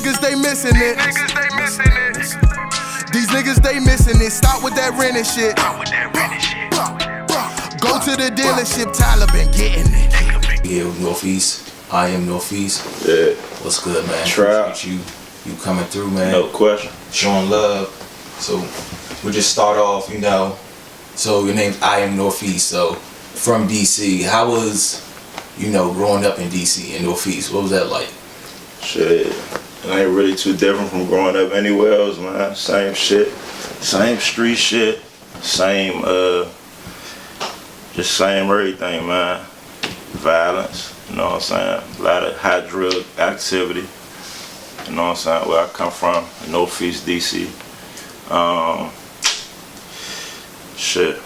niggas, they missing it. These niggas, they missing it. Stop with that renting shit. Go to the dealership, Tyler been getting it. Yeah, NorthEast. I am NorthEast. Yeah. What's good, man? Trap. You coming through, man. No question. Showing love. So we'll just start off, you know. So your name's I am NorthEast. So from DC, how was, you know, growing up in DC in NorthEast? What was that like? Shit, it ain't really too different from growing up anywhere else, man. Same shit, same street shit, same just same everything, man. Violence, you know what I'm saying? A lot of high drug activity, you know what I'm saying? Where I come from, NorthEast DC. Shit,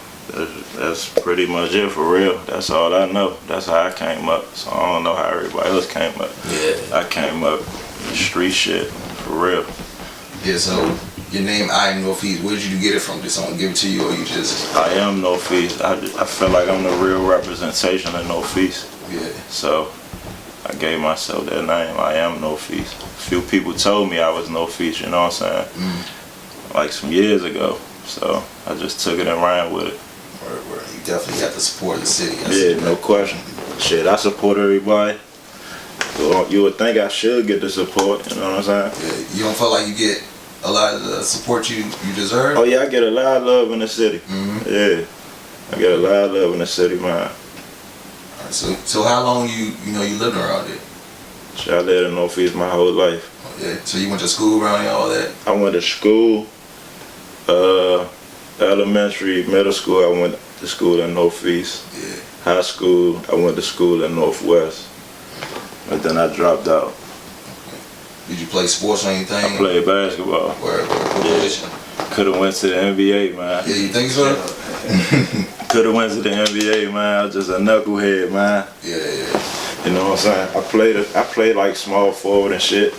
that's pretty much it for real. That's all I know. That's how I came up. So I don't know how everybody else came up. Yeah. I came up street shit for real. Yeah, so your name I am NorthEast, where did you get it from? Did someone give it to you or you just... I am NorthEast. I feel like I'm the real representation of NorthEast. Yeah. So I gave myself that name. I am NorthEast. A few people told me I was NorthEast, you know what I'm saying? Like some years ago. So I just took it and ran with it. Word. You definitely got the support of the city. Yeah, no question. Shit, I support everybody. You would think I should get the support, you know what I'm saying? Yeah, you don't feel like you get a lot of the support you deserve? Oh yeah, I get a lot of love in the city. Yeah, I get a lot of love in the city, man. Alright, so how long you lived around here? Shit, I lived in NorthEast my whole life. Oh, yeah, so you went to school around here, all that? I went to school, elementary, middle school, I went to school in NorthEast. Yeah. High school, I went to school in Northwest. But then I dropped out. Did you play sports or anything? I played basketball. What position? Could have went to the NBA, man. Yeah, you think so? Could have went to the NBA, man. I was just a knucklehead, man. Yeah. You know what I'm saying? I played like small forward and shit.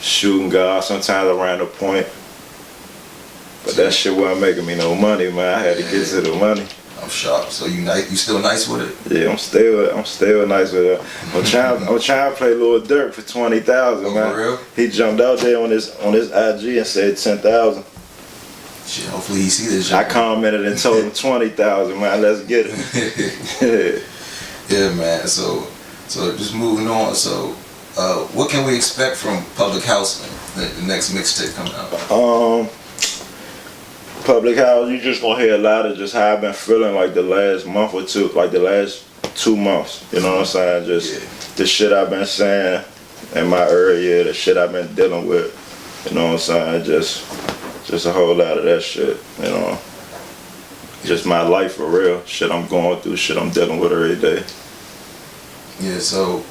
Shooting guard. Sometimes I ran the point. But that shit wasn't making me no money, man. I had to get to the money. I'm shocked. So you still nice with it? Yeah, I'm still nice with it. I'm trying to play Lil Durk for 20,000, man. For real? He jumped out there on his IG and said 10,000. Shit, hopefully he see this. I commented and told him 20,000, man. Let's get it. Yeah, man. So just moving on. So, what can we expect from Public House, man? The next mixtape coming out. Public House, you just gonna hear a lot of just how I've been feeling like the last month or two, like the last 2 months. You know what I'm saying? Just the shit I've been saying in my area, the shit I've been dealing with. You know what I'm saying? Just a whole lot of that shit. You know, just my life for real. Shit I'm going through, shit I'm dealing with every day. Yeah. So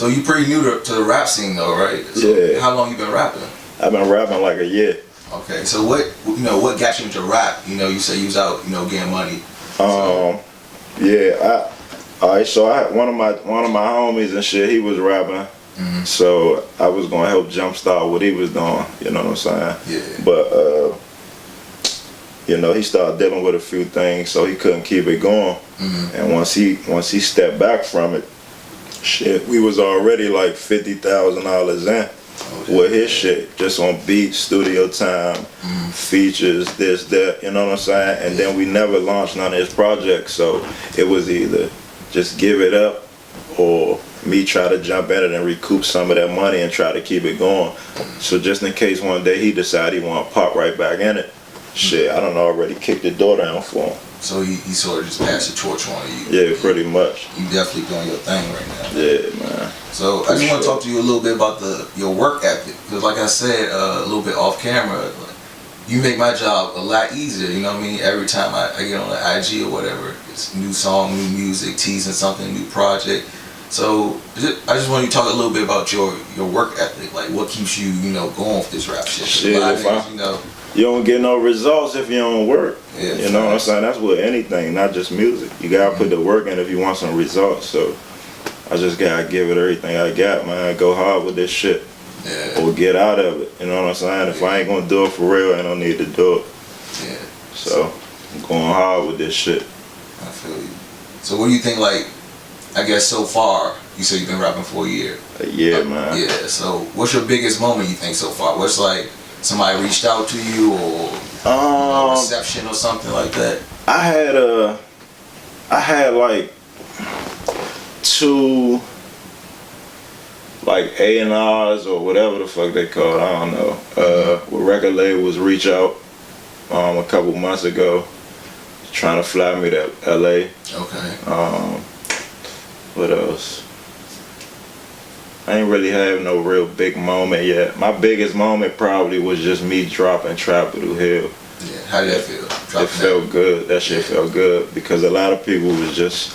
you pretty new to the rap scene though, right? So yeah. How long you been rapping? I've been rapping like a year. Okay, so what got you into rap? You say you was out, getting money. Yeah, alright. So I had one of my homies and shit. He was rapping, so I was gonna help jumpstart what he was doing. You know what I'm saying? Yeah. But he started dealing with a few things, so he couldn't keep it going. And once he stepped back from it, shit, we was already like $50,000 in. With his shit, just on beats, studio time, features, this, that, you know what I'm saying? And then we never launched none of his projects, so it was either just give it up or me try to jump in it and recoup some of that money and try to keep it going. So just in case one day he decided he want to pop right back in it, shit, I done already kicked the door down for him. So he sort of just passed the torch on you. Yeah, pretty much. You definitely doing your thing right now. Yeah, man. So I just want to talk to you a little bit about your work ethic, because like I said a little bit off camera, you make my job a lot easier. You know what I mean? Every time I get on the IG or whatever, it's new song, new music, teasing something, new project. So I just want you to talk a little bit about your work ethic, like what keeps you going with this rap shit. You don't get no results if you don't work. Yeah, you know what I'm saying? That's with anything, not just music. You gotta put the work in if you want some results. So I just gotta give it everything I got, man. Go hard with this shit. Yeah. Or get out of it. You know what I'm saying? If I ain't gonna do it for real, I don't need to do it. Yeah. So I'm going hard with this shit. I feel you. So what do you think, like, I guess so far, You said you've been rapping for a year. Man. Yeah. So what's your biggest moment you think so far? What's like somebody reached out to you or reception or something like that? I had like 2 like A&Rs or whatever the fuck they call it, I don't know. With record labels reach out a couple months ago, trying to fly me to LA. Okay. What else? I ain't really have no real big moment yet. My biggest moment probably was just me dropping Trap Through Hill. Yeah. How did that feel? It felt good. That shit felt good because a lot of people was just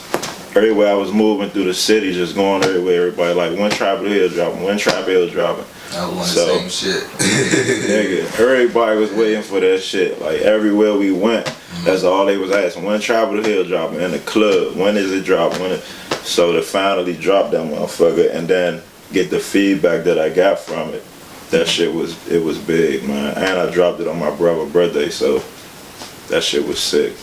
everywhere I was moving through the city, just going everywhere. Everybody like, when Trap Through Hill dropping? When Trap Hill dropping? I was on the same shit. Nigga, everybody was waiting for that shit. Like everywhere we went, that's all they was asking. When Trap Through Hill dropping? In the club? When is it dropping? So to finally drop that motherfucker and then get the feedback that I got from it, that shit was big, man. And I dropped it on my brother's birthday, so that shit was sick.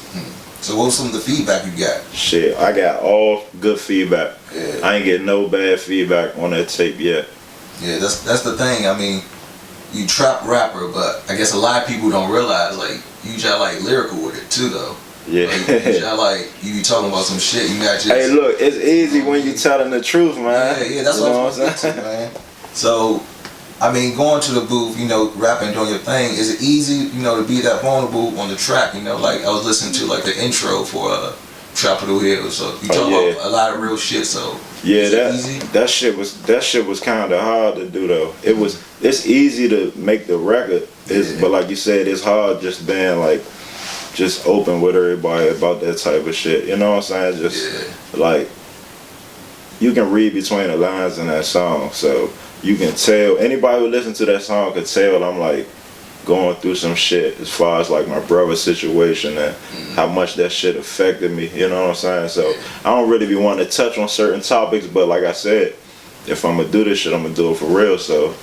So what was some of the feedback you got? Shit, I got all good feedback. Yeah. I ain't get no bad feedback on that tape yet. Yeah, that's the thing. I mean, you trap rapper, but I guess a lot of people don't realize like you just like lyrical with it too, though. Yeah. Like, you just like you be talking about some shit. You not just. Hey, look, it's easy when you telling the truth, man. Yeah, that's what I'm saying, man. So, I mean, going to the booth, you know, rapping, doing your thing. Is it easy, you know, to be that vulnerable on the track? You know, like I was listening to like the intro for Trap Through Hill, so you talk about a lot of real shit. So yeah, that shit was kind of hard to do though. It's easy to make the record, but like you said, it's hard just being like just open with everybody about that type of shit. You know what I'm saying? Just like you can read between the lines in that song, so you can tell anybody who listens to that song could tell I'm like going through some shit as far as like my brother's situation and how much that shit affected me, you know what I'm saying? So I don't really be wanting to touch on certain topics, but like I said, if I'm gonna do this shit, I'm gonna do it for real, so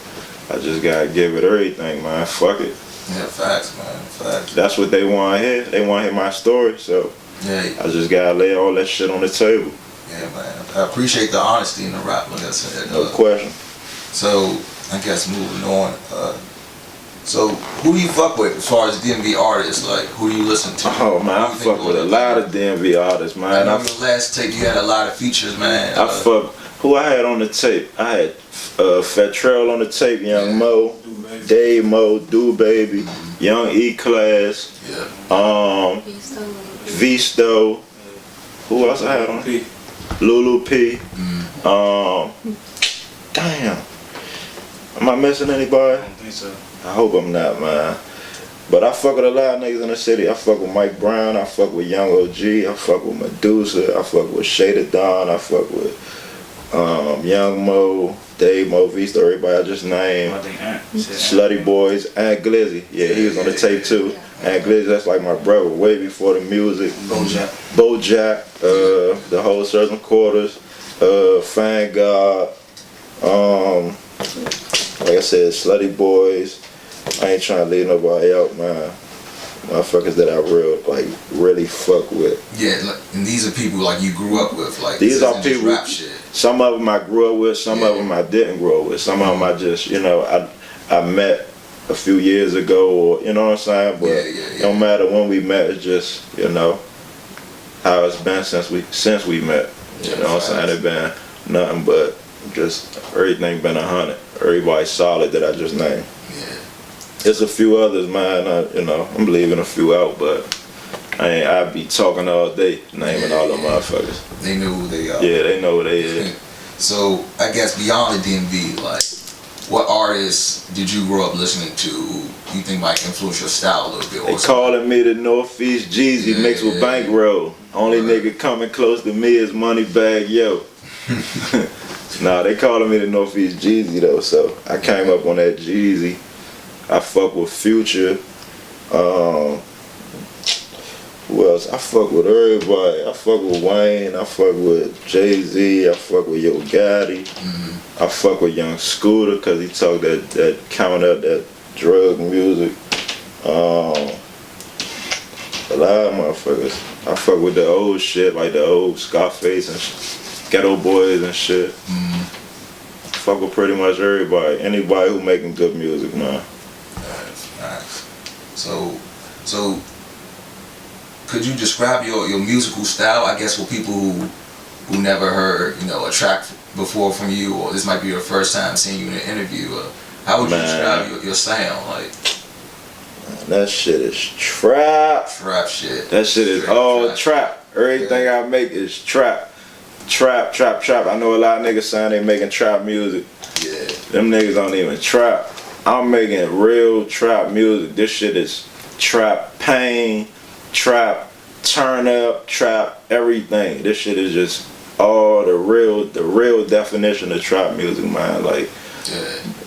I just gotta give it everything, man. Fuck it. Yeah, facts, man. Facts. That's what they want to hear. They want to hear my story, so I just gotta lay all that shit on the table. Yeah, man. I appreciate the honesty in the rap, like I said. No question. So, I guess moving on. So, who do you fuck with as far as DMV artists? Like, who do you listen to? Oh, man, I fuck with a lot of DMV artists, man. I know the last tape you had a lot of features, man. Who I had on the tape? I had Fat Trail on the tape, Young Mo, Dave Mo, Do Baby, Young E-Class, Visto. Who else I had on? Lulu P. Damn. Am I missing anybody? I don't think so. I hope I'm not, man. But I fuck with a lot of niggas in the city. I fuck with Mike Brown. I fuck with Young OG. I fuck with Medusa. I fuck with Shada Dawn. I fuck with Young Mo, Dave Mo, Vista, everybody I just named. Slutty Boys, and Glizzy. Yeah, he was on the tape too. And Glizzy, that's like my brother, way before the music. Bojack, the whole Certain Quarters, Fang God, like I said, Slutty Boys. I ain't trying to leave nobody out, man. Motherfuckers that I really fuck with. Yeah, and these are people like you grew up with. Like these are people. Rap shit. Some of them I grew up with. Some of them I didn't grow up with. Some of them I just, I met a few years ago, or you know what I'm saying. But no matter when we met, it's just how it's been since we met. You know what I'm saying? It been nothing but just everything been 100. Everybody solid that I just named. There's a few others, man. I'm leaving a few out, but I'd be talking all day, naming all them motherfuckers. They know who they are. Yeah, they know who they is. So I guess beyond the DMV, like, what artists did you grow up listening to who you think might influence your style a little bit? They calling me the NorthEast Jeezy mixed with Bankroll. Only nigga coming close to me is Moneybag Yo. Nah, they calling me the NorthEast Jeezy though, so I came up on that Jeezy. I fuck with Future. Who else? I fuck with everybody. I fuck with Wayne. I fuck with Jay-Z. I fuck with Yo Gotti. I fuck with Young Scooter because he talk that counter, that drug music. A lot of motherfuckers. I fuck with the old shit, like the old Scarface and Ghetto Boys and shit. Fuck with pretty much everybody. Anybody who making good music, man. Nice. So could you describe your musical style? I guess for people who never heard, you know, a track before from you, or this might be your first time seeing you in an interview. How would you describe your sound? Like, that shit is trap. Trap shit. That shit is all trap. Everything I make is trap. Trap. I know a lot of niggas saying they making trap music. Yeah. Them niggas don't even trap. I'm making real trap music. This shit is trap pain, trap turn up, trap everything. This shit is just all the real definition of trap music, man. Like,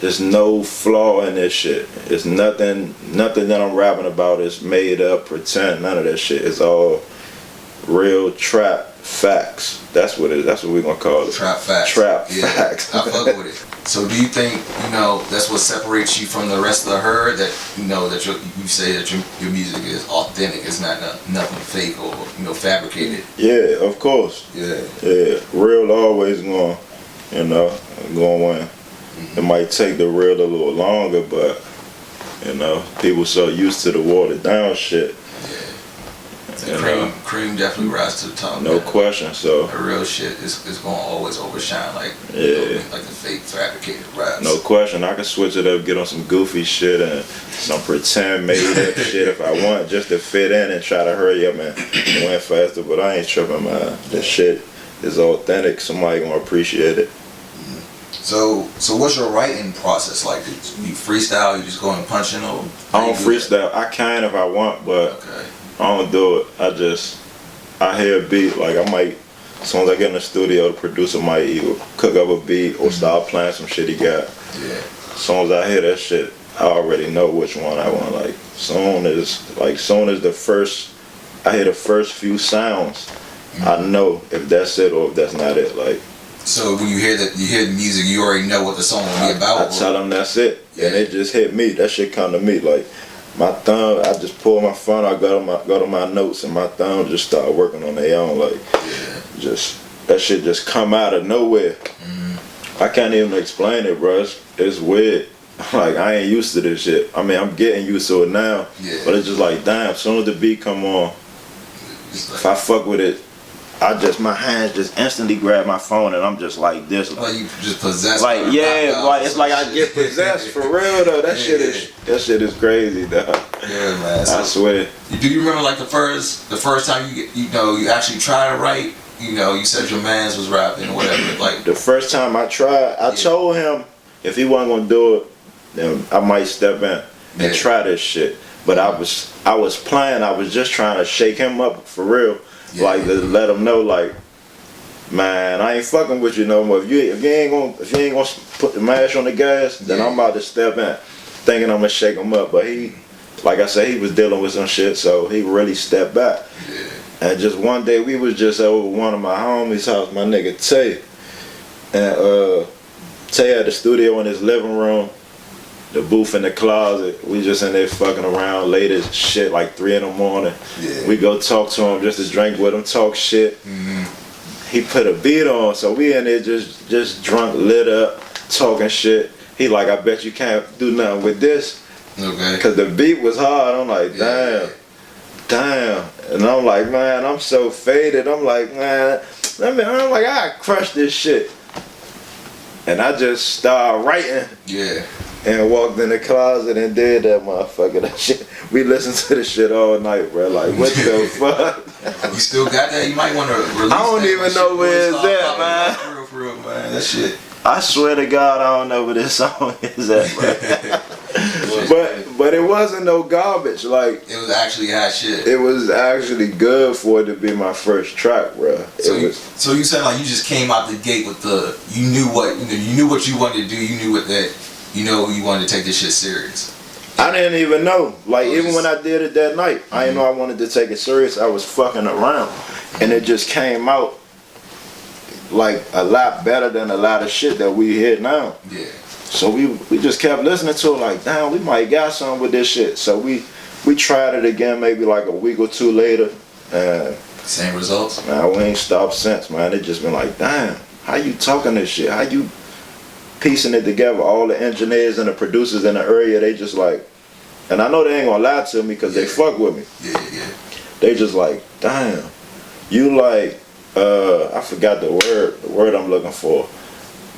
there's no flaw in this shit. It's nothing that I'm rapping about is made up, pretend, none of that shit. It's all real trap facts. That's what we're gonna call it. Trap facts. Trap facts. I fuck with it. So do you think, you know, that's what separates you from the rest of the herd? That, you know, that you say that your music is authentic, it's not nothing fake or, you know, fabricated? Yeah, of course. Yeah. Real always going, you know, going win. It might take the real a little longer, but, you know, people so used to the watered down shit. Cream definitely rise to the top. No question. So the real shit is gonna always overshine, like, yeah, you know, like the fake fabricated raps. No question. I can switch it up, get on some goofy shit and some pretend made up shit if I want, just to fit in and try to hurry up and win faster. But I ain't tripping, man. This shit is authentic. Somebody gonna appreciate it. So what's your writing process like? Do you freestyle? You just go and punch in, or I don't freestyle. I can if I want, but okay. I don't do it. I hear a beat, like I might, as soon as I get in the studio, the producer might either cook up a beat or start playing some shit he got. Yeah. As soon as I hear that shit, I already know which one I want. Like, soon as the first, I hear the first few sounds, I know if that's it or if that's not it. Like, so when you hear the music, you already know what the song will be about. I tell them that's it, and it just hit me. That shit come to me like. My thumb, I just pull my phone, I go to my notes, and my thumb just start working on their own. Like, just that shit just come out of nowhere. I can't even explain it, bro. It's weird. Like, I ain't used to this shit. I mean, I'm getting used to it now, but it's just like, damn. As soon as the beat come on, if I fuck with it, my hands just instantly grab my phone and I'm just like this. Like you just possessed. Like, yeah, like it's like I get possessed for real though. That shit is crazy though. Yeah, man. So, I swear. Do you remember like the first time you actually tried to write? You know, you said your mans was rapping or whatever. Like the first time I tried, I told him if he wasn't gonna do it, then I might step in and try this shit. But I was playing. I was just trying to shake him up for real. Like to let them know, like, man, I ain't fucking with you no more. If you ain't gonna put the mash on the gas, then I'm about to step in, thinking I'm gonna shake him up. But he, like I said, he was dealing with some shit, so he really stepped back. And just one day we was just over one of my homies' house, my nigga Tay, and Tay had the studio in his living room, the booth in the closet. We just in there fucking around late as shit, like 3 in the morning. We go talk to him just to drink with him, talk shit. He put a beat on, so we in there just drunk, lit up, talking shit. He like, I bet you can't do nothing with this. Okay. Cause the beat was hard. I'm like, damn. And I'm like, man, I'm so faded. I'm like, man, I crushed this shit. And I just started writing. And walked in the closet and did that motherfucker. That shit. We listened to the shit all night, bro. Like, what the fuck? You still got that? You might want to release. I don't even know where it's at, man. For real, man. That shit. I swear to God, I don't know where this song is at, bro. but it wasn't no garbage. Like, it was actually hot shit. It was actually good for it to be my first track, bro. So you said like you just came out the gate with you knew what you wanted to do. You knew you wanted to take this shit serious. I didn't even know. Like, even when I did it that night, I didn't know I wanted to take it serious. I was fucking around. And it just came out like a lot better than a lot of shit that we hear now. So we just kept listening to it like, damn, we might got something with this shit. So we tried it again maybe like a week or two later. And Same results? Man, we ain't stopped since, man. It just been like, damn, how you talking this shit? How you piecing it together? All the engineers and the producers in the area, they just like, and I know they ain't gonna lie to me because they fuck with me. Yeah. They just like, damn, you like, I forgot the word I'm looking for.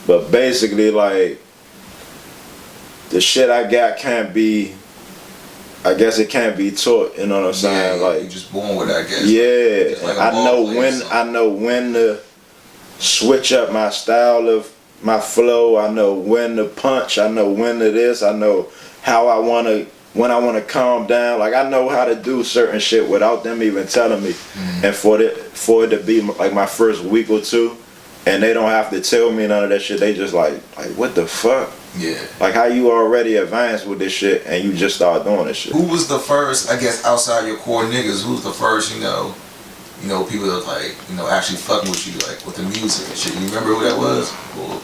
But basically, like, the shit I got can't be, I guess it can't be taught, you know what I'm saying? Yeah, like, you're just born with it, I guess. Yeah, like I know when to switch up my style of my flow. I know when to punch. I know when to this. I know how I wanna when I wanna calm down. Like I know how to do certain shit without them even telling me. Mm-hmm. And for it to be like my first week or two, and they don't have to tell me none of that shit. They just like what the fuck? Yeah. Like how you already advanced with this shit and you just start doing this shit. Who was the first, I guess, outside your core niggas, who's the first, you know, people that like, actually fucking with you, like, with the music and shit? You remember who that was? Or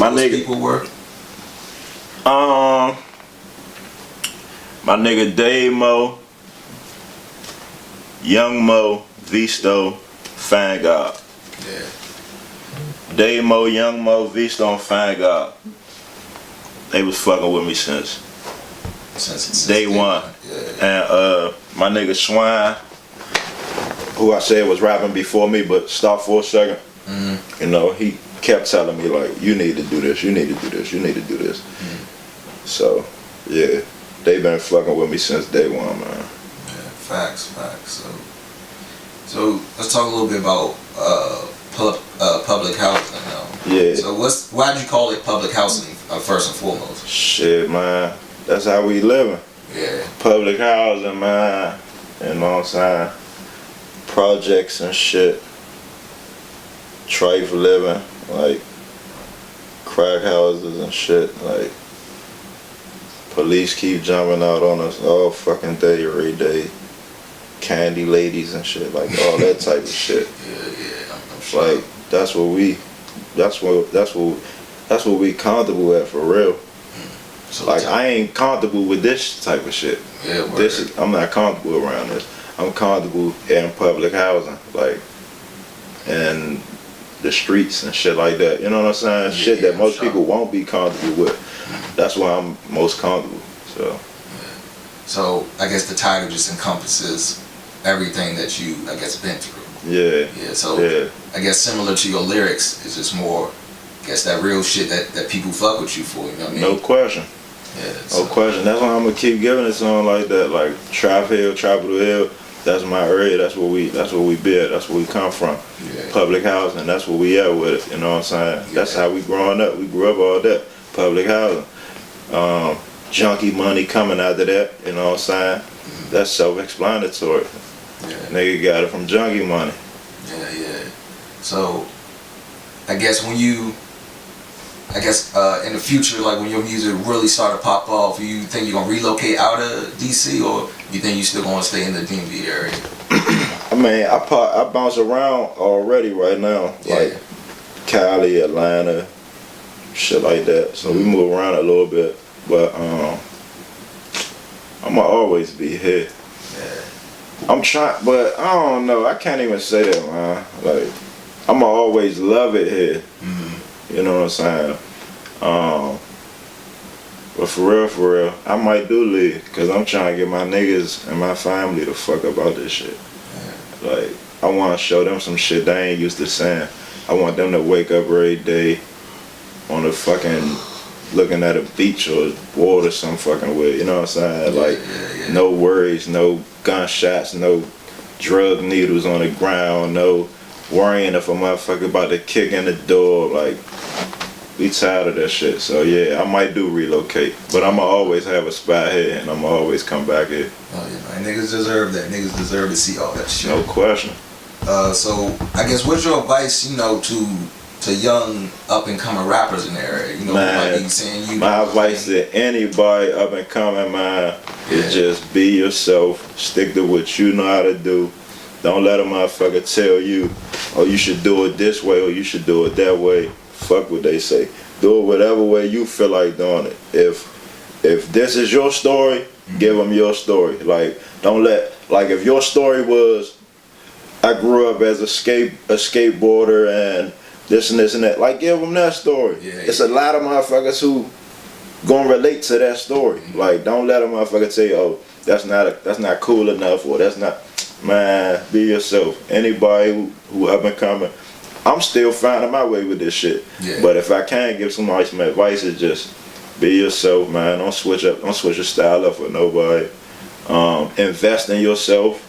My who those nigga, people were? My nigga Dave Mo, Young Mo, Visto, Fan God. Yeah. Dave Mo, Young Mo, Visto, and Fan God. They was fucking with me since day one. Yeah. And my nigga Swine, who I said was rapping before me, but stop for a second. Mm-hmm. He kept telling me like, you need to do this, you need to do this, you need to do this. Mm-hmm. So, yeah, they been fucking with me since day one, man. Yeah, facts. So let's talk a little bit about public housing now. Yeah. So why'd you call it public housing first and foremost? Shit, man, that's how we living. Yeah. Public housing, man, you know what I'm saying? Projects and shit. Trife living, like crack houses and shit, like police keep jumping out on us all fucking day, every day. Candy ladies and shit, like all that type of shit. Yeah, I'm sure. Like that's what we comfortable at for real. So Like I ain't comfortable with this type of shit. Yeah, word. I'm not comfortable around this. I'm comfortable in public housing, like and the streets and shit like that. You know what I'm saying? Shit that most people won't be comfortable with. That's why I'm most comfortable. So I guess the title just encompasses everything that you, I guess, been through. Yeah. So I guess similar to your lyrics, it's just more, I guess, that real shit that people fuck with you for. You know what I mean? No question. Yeah. No question. That's why I'm gonna keep giving it song like that, like Trap Hill, Tropical Hill. That's my area. That's where we be at. That's where we come from. Yeah. Public housing. That's where we at with it. You know what I'm saying? Yeah. That's how we growing up. We grew up all that. Public housing. Junkie money coming out of that. You know what I'm saying? Mm-hmm. That's self-explanatory. Yeah. Nigga got it from junkie money. Yeah. So I guess in the future, like when your music really start to pop off, you think you're gonna relocate out of DC, or you think you still gonna stay in the DMV area? I mean, I bounce around already right now, like Cali, Atlanta, shit like that. So we move around a little bit, but I'ma always be here. Yeah. I'm trying, but I don't know. I can't even say that, man. Like, I'ma always love it here. Mm-hmm. You know what I'm saying? But for real, I might do leave, cause I'm trying to get my niggas and my family the fuck about this shit. Yeah. Like, I want to show them some shit they ain't used to saying. I want them to wake up every day on the fucking looking at a beach or water some fucking way. You know what I'm saying? Like, no worries, no gunshots, no drug needles on the ground, no worrying if a motherfucker about to kick in the door. Like, we tired of that shit. So yeah, I might do relocate, but I'ma always have a spot here and I'ma always come back here. Oh yeah, man. Niggas deserve that. Niggas deserve to see all that shit. No question. So I guess what's your advice, to young up and coming rappers in the area? You know, Man, like you saying my advice to anybody up and coming, man, is just be yourself. Stick to what you know how to do. Don't let a motherfucker tell you, oh, you should do it this way or you should do it that way. Fuck what they say. Do it whatever way you feel like doing it. If this is your story, give them your story. Like, don't let, like, if your story was, I grew up as a skateboarder and this and that. Like, give them that story. Yeah, it's a lot of motherfuckers who gonna relate to that story. Like, don't let a motherfucker tell you, oh, that's not cool enough, or that's not. Man, be yourself. Anybody who up and coming, I'm still finding my way with this shit. Yeah. But if I can give somebody some advice, it's just be yourself, man. Don't switch your style up for nobody. Invest in yourself.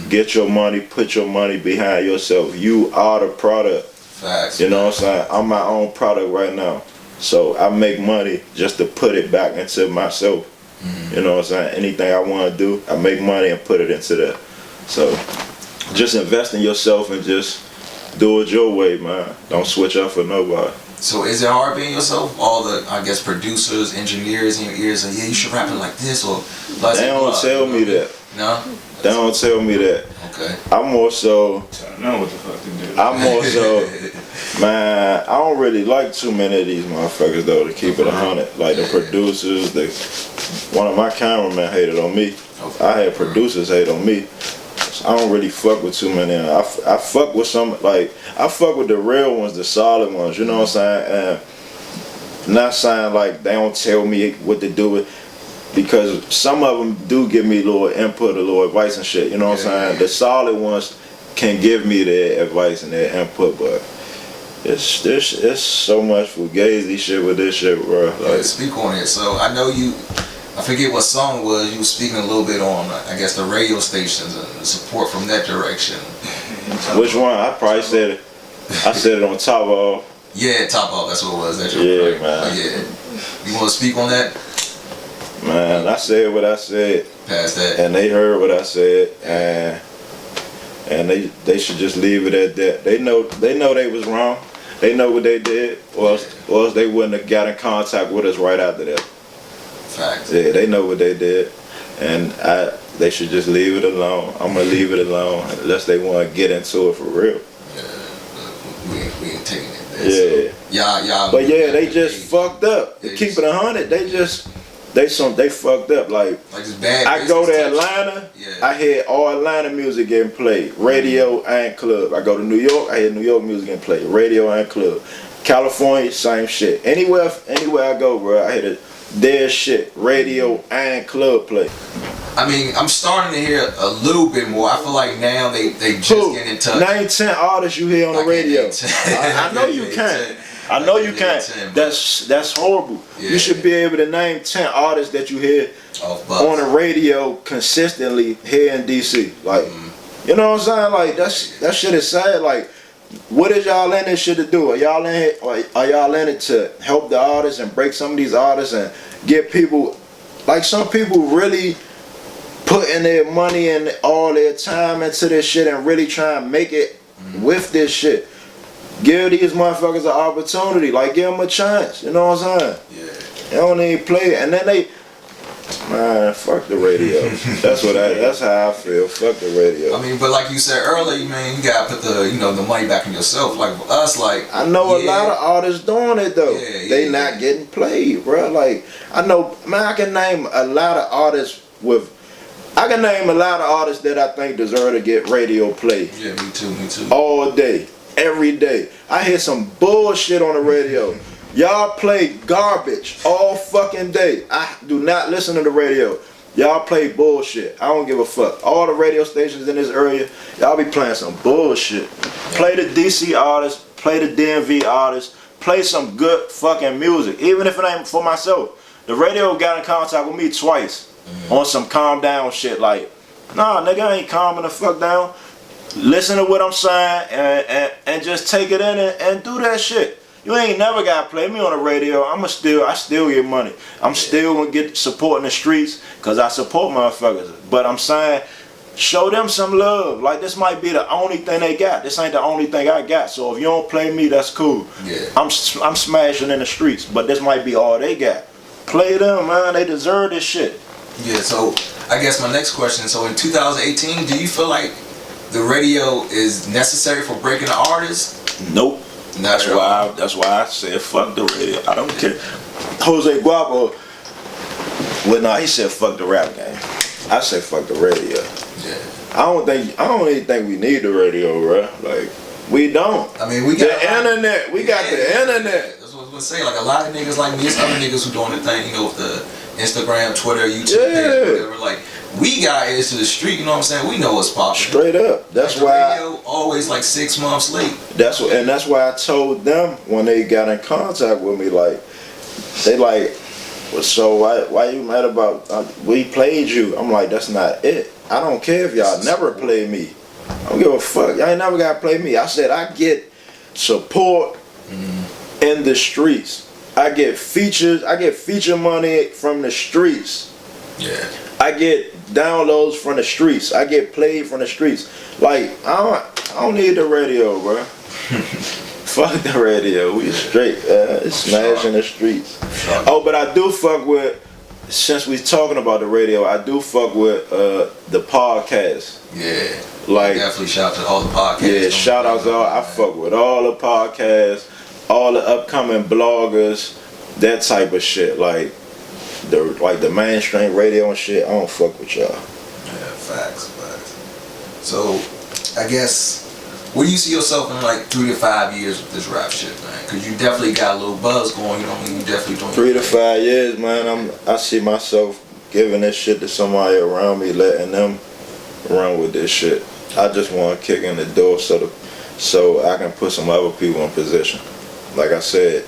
Get your money, put your money behind yourself. You are the product. Facts. You know what I'm saying? I'm my own product right now. So I make money just to put it back into myself. You know what I'm saying? Anything I want to do, I make money and put it into that. So just invest in yourself and just do it your way, man. Don't switch up for nobody. So is it hard being yourself? All the, I guess, producers, engineers in your ears say, yeah, you should rap it like this, or like They don't tell me that. No? They don't tell me that. Okay. I'm more so, I know what the fuck to do. I'm more so, man, I don't really like too many of these motherfuckers though, to keep it 100. Like the producers, one of my cameramen hated on me. I had producers hate on me. So I don't really fuck with too many. I fuck with some, like, I fuck with the real ones, the solid ones, you know what I'm saying? And not saying like they don't tell me what to do with, because some of them do give me a little input, a little advice and shit, you know what I'm saying? The solid ones can give me their advice and their input, but it's so much fugazi shit with this shit, bro. Like, yeah, speak on it. So I know you, I forget what song it was, you were speaking a little bit on, I guess, the radio stations and the support from that direction. which one? I probably said it. I said it on Top Off. Yeah, Top Off, that's what it was. That's your Yeah, right. man. But yeah. You want to speak on that? Man, I said what I said. Past that. And they heard what I said, and they should just leave it at that. They know they was wrong. They know what they did, or else they wouldn't have got in contact with us right after that. Facts. Yeah, they know what they did, and they should just leave it alone. I'm gonna leave it alone unless they want to get into it for real. Yeah, we ain't taking it there. Yeah. So, y'all. But yeah, they just fucked up. To keep it 100, they fucked up. Like it's bad. I go to business touch. Atlanta, Yeah. I hear all Atlanta music getting played, radio and club. I go to New York, I hear New York music getting played, radio and club. California, same shit. Anywhere I go, bro, I hear their shit, radio and club play. I mean, I'm starting to hear a little bit more. I feel like now they just get in touch. Name 10 artists you hear on the radio. I know you can. I know you can. That's horrible. Yeah. You should be able to name 10 artists that you hear on the radio consistently here in DC. Like, you know what I'm saying? Like that shit is sad. Like, what is y'all in this shit to do? Are y'all in it to help the artists and break some of these artists and get people, like some people really putting their money and all their time into this shit and really trying to make it with this shit. Give these motherfuckers an opportunity, like give them a chance, you know what I'm saying? Yeah. They don't even play it, and then man, fuck the radio. That's how I feel. Fuck the radio. I mean, but like you said earlier, man, you gotta put the money back in yourself. Like for us, like I know a lot of artists doing it though. They not getting played, bro. Like I know, man, I can name a lot of artists that I think deserve to get radio play. Yeah, me too. All day, every day. I hear some bullshit on the radio. Y'all play garbage all fucking day. I do not listen to the radio. Y'all play bullshit. I don't give a fuck. All the radio stations in this area, y'all be playing some bullshit. Play the DC artists, play the DMV artists, play some good fucking music. Even if it ain't for myself. The radio got in contact with me twice on some calm down shit. Like, nah, nigga, I ain't calming the fuck down. Listen to what I'm saying and just take it in and do that shit. You ain't never gotta play me on the radio. I still get money. I'm still gonna get support in the streets because I support motherfuckers. But I'm saying, show them some love. Like this might be the only thing they got. This ain't the only thing I got. So if you don't play me, that's cool. Yeah. I'm smashing in the streets, but this might be all they got. Play them, man. They deserve this shit. Yeah. So I guess my next question. So in 2018, do you feel like the radio is necessary for breaking the artist? Nope. That's why I said fuck the radio. I don't care. Jose Guapo, well, nah, he said fuck the rap game. I said fuck the radio. Yeah. I don't even think we need the radio, bro. Like, we don't. I mean, we got the internet. We got the internet. That's what I was gonna say. Like a lot of niggas like me, there's other niggas who doing the thing, you know, with the Instagram, Twitter, YouTube page, whatever. Like, we got ears to the street. You know what I'm saying? We know what's popping. Straight up. That's like why. Radio always like 6 months late. That's why I told them when they got in contact with me, like, they like, well, so why you mad about? We played you. I'm like, that's not it. I don't care if y'all never play me. I don't give a fuck. Y'all ain't never gotta play me. I said I get support in the streets. I get features. I get feature money from the streets. Yeah. I get downloads from the streets. I get played from the streets. Like, I don't need the radio, bro. Fuck the radio. We straight. It's smashing the streets. Oh, but I do fuck with. Since we talking about the radio, I do fuck with the podcast. Yeah. Like, definitely shout out to all the podcasts. Yeah, shout out to all. I fuck with all the podcasts, all the upcoming bloggers, that type of shit. Like the mainstream radio and shit. I don't fuck with y'all. Yeah, facts. So, I guess, where do you see yourself in like 3 to 5 years with this rap shit, man? Cause you definitely got a little buzz going. You know what I mean? You definitely doing 3 to 5 years, man. I see myself giving this shit to somebody around me, letting them run with this shit. I just want to kick in the door so I can put some other people in position. Like I said,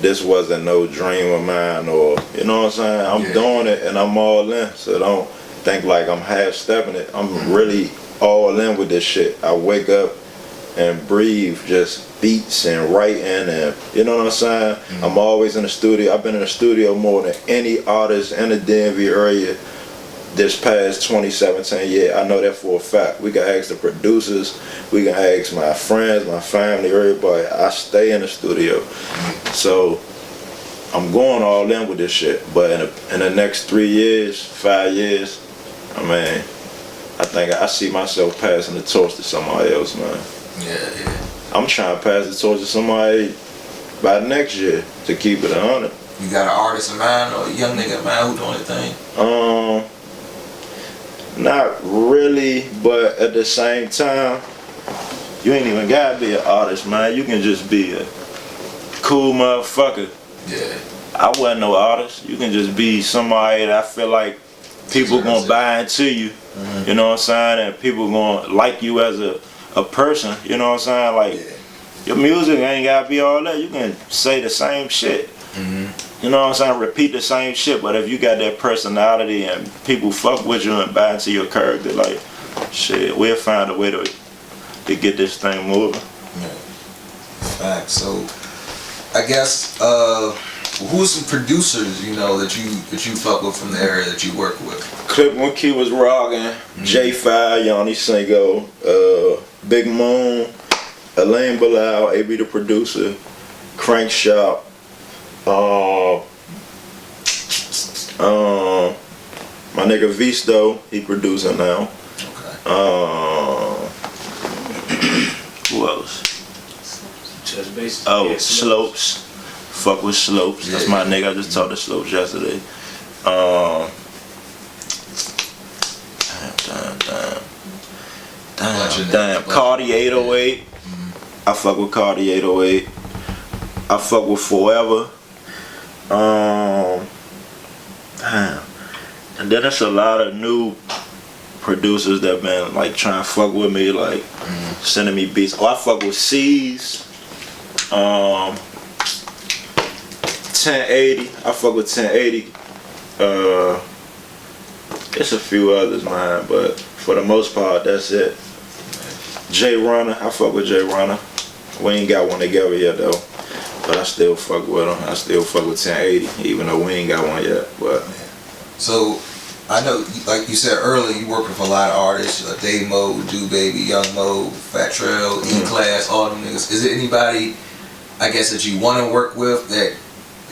this wasn't no dream of mine, or, you know what I'm saying? I'm doing it and I'm all in. So don't think like I'm half-stepping it. I'm really all in with this shit. I wake up and breathe just beats and writing, and you know what I'm saying? I'm always in the studio. I've been in the studio more than any artist in the DMV area this past 2017 year. I know that for a fact. We can ask the producers, we can ask my friends, my family, everybody. I stay in the studio. So I'm going all in with this shit. But in the next 3 years, 5 years, I mean, I think I see myself passing the torch to somebody else, man. Yeah. I'm trying to pass the torch to somebody by next year to keep it 100. You got an artist in mind or a young nigga in mind who doing the thing? Not really, but at the same time, you ain't even gotta be an artist, man. You can just be a cool motherfucker. Yeah. I wasn't no artist. You can just be somebody that I feel like people gonna buy into you. You know what I'm saying? And people gonna like you as a person. You know what I'm saying? Like, your music ain't gotta be all that. You can say the same shit. You know what I'm saying? Repeat the same shit, but if you got that personality and people fuck with you and buy into your character, like, shit, we'll find a way to get this thing moving. Yeah. Facts. So, I guess, who's some producers, you know, that you fuck with from the area that you work with? Clip when Key was rocking, J5, Yanni Singo, Big Moon, Elaine Bilal, AB the producer, Crank Shop, my nigga Visto, he producing now. Who else? Just basically. Oh, Yeah, Slopes. Fuck with Slopes. That's my nigga. I just talked to Slopes yesterday. Damn. Cardi 808. I fuck with Cardi 808. I fuck with Forever. Damn. And then there's a lot of new producers that been like trying to fuck with me, like sending me beats. Oh, I fuck with C's. 1080. I fuck with 1080. It's a few others, man, but for the most part, that's it. J Runner. I fuck with J Runner. We ain't got one together yet though, but I still fuck with him. I still fuck with 1080, even though we ain't got one yet. But so, I know, like you said earlier, you work with a lot of artists, Dave Mo, Do Baby, Young Mo, Fat Trail, E-Class, all them niggas. Is there anybody, I guess, that you want to work with that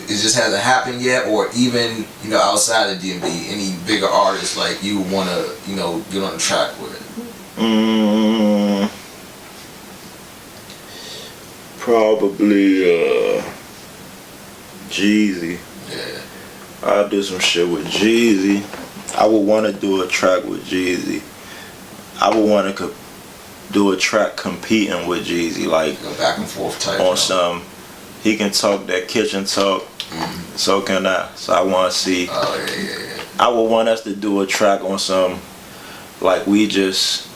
it just hasn't happened yet, or even, you know, outside of DMV, any bigger artists like you want to, you know, get on the track with? Probably Jeezy. Yeah. I'll do some shit with Jeezy. I would want to do a track with Jeezy. I would want to do a track competing with Jeezy, like Go back and forth type. on some. He can talk that kitchen talk, so can I. So I want to see. Oh yeah. I would want us to do a track on some, like we just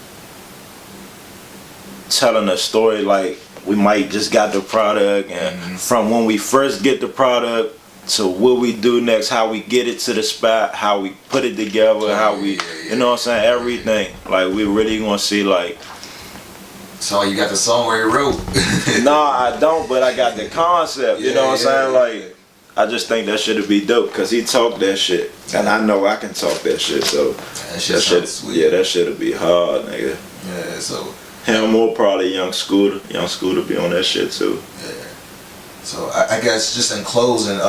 telling a story, like we might just got the product, and from when we first get the product to what we do next, how we get it to the spot, how we put it together, how we, you know what I'm saying, everything. Like we really gonna see like. So you got the song where you wrote? No, I don't, but I got the concept. You know what I'm saying? Like, I just think that shit'd be dope because he talked that shit, and I know I can talk that shit. So that shit, sweet. Yeah, that shit'd be hard, nigga. Yeah, so him or probably Young Scooter. Young Scooter be on that shit too. Yeah. So I guess just in closing,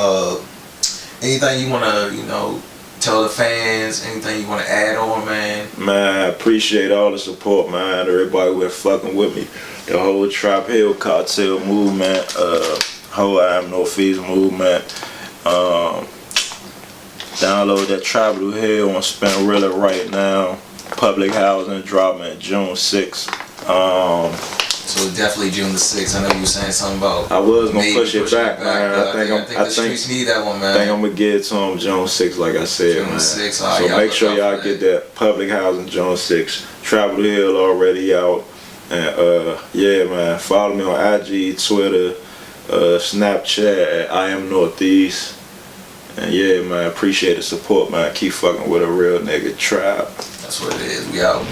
anything you wanna, tell the fans? Anything you wanna add on, man? Man, I appreciate all the support, man. Everybody was fucking with me. The whole Trap Hill Cartel movement, whole I Am NorthEast movement. Download that Tribal Hill on Spinrilla right now. Public housing dropping June 6th. So definitely June the 6th. I know you were saying something about. I was gonna push it back, man. I think the streets need that one, man. I think I'm gonna get it to them June 6th, like I said, June man. 6th. So make sure y'all get that public housing June 6th. Tribal Hill already out, and yeah, man. Follow me on IG, Twitter, Snapchat at I Am NorthEast. And yeah, man, appreciate the support, man. Keep fucking with a real nigga. Trap. That's what it is. We out.